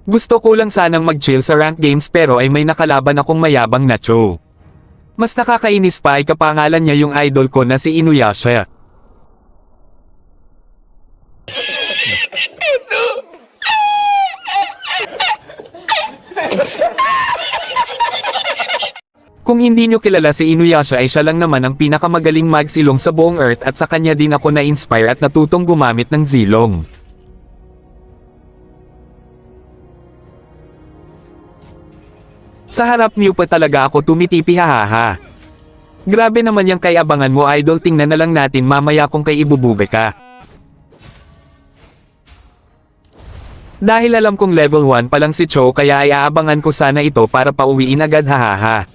Gusto ko lang sanang mag-chill sa rank games pero ay may nakalaban akong mayabang na Cho. Mas nakakainis pa ay kapangalan niya yung idol ko na si Inuyasha. Kung hindi nyo kilala si Inuyasha ay siya lang naman ang pinakamagaling magsilong sa buong Earth at sa kanya din ako na-inspire at natutong gumamit ng zilong. Sa harap niyo pa talaga ako tumitipi hahaha. Grabe naman yung kay abangan mo idol, tingnan na lang natin mamaya kung kay ibubube ka. Dahil alam kong level 1 pa lang si Cho kaya ay aabangan ko sana ito para pauwiin agad hahaha.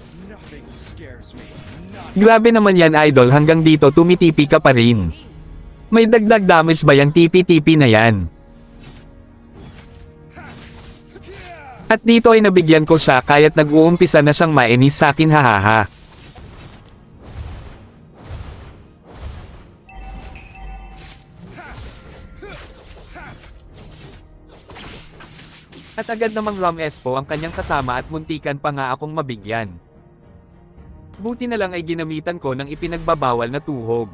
Grabe naman yan idol, hanggang dito tumitipi ka pa rin. May dagdag damage ba yung tipi-tipi na yan? At dito ay nabigyan ko siya kaya't nag-uumpisa na siyang mainis sa akin hahaha. At agad namang Ram Espo ang kanyang kasama at muntikan pa nga akong mabigyan. Buti na lang ay ginamitan ko ng ipinagbabawal na tuhog.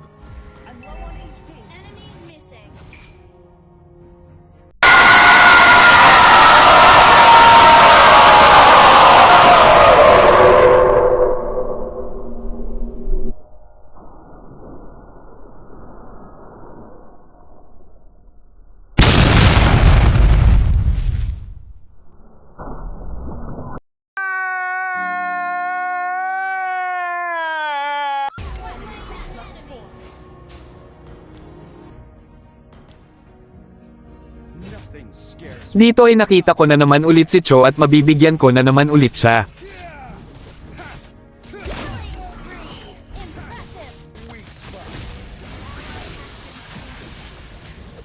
Dito ay nakita ko na naman ulit si Cho at mabibigyan ko na naman ulit siya.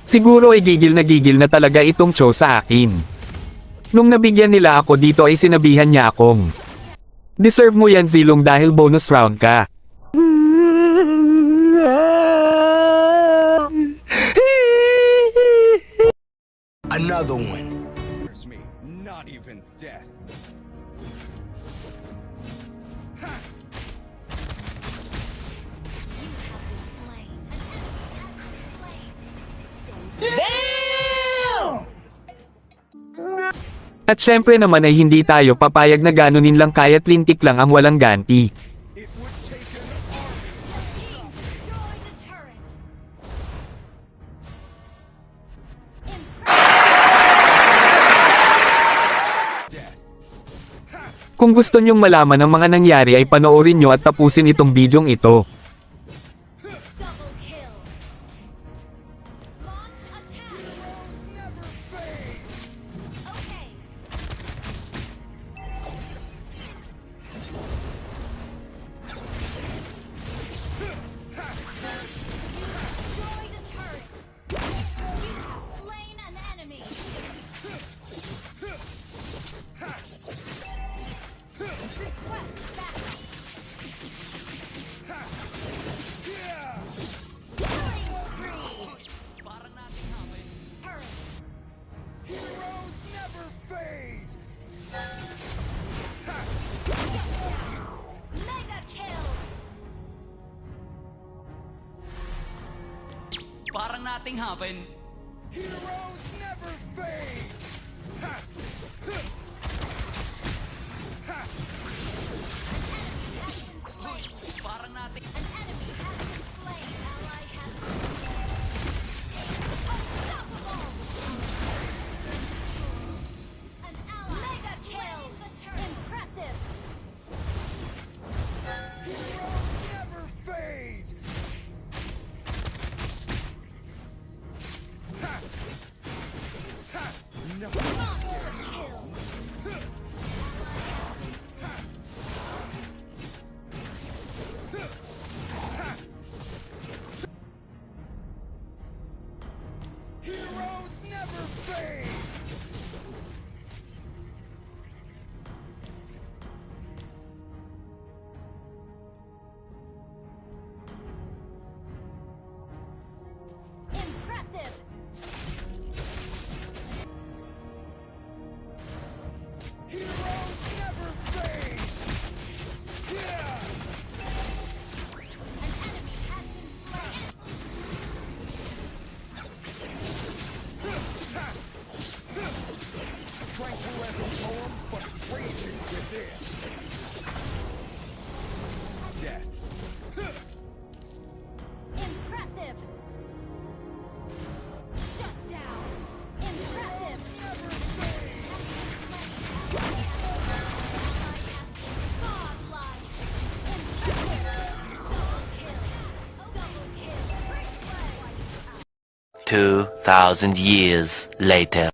Siguro ay gigil na talaga itong Cho sa akin. Nung nabigyan nila ako dito ay sinabihan niya akong, "Deserve mo yan zilong dahil bonus round ka." Another one. Not even death. At syempre naman ay hindi tayo papayag na ganunin lang kaya't lintik lang ang walang ganti. It would take an army. Kung gusto nyong malaman ang mga nangyari ay panoorin nyo at tapusin itong bidyong ito. Heroes never fade. Parang nating happen. Heroes never fade. Parang nating... Heroes never fade. 2,000 years later.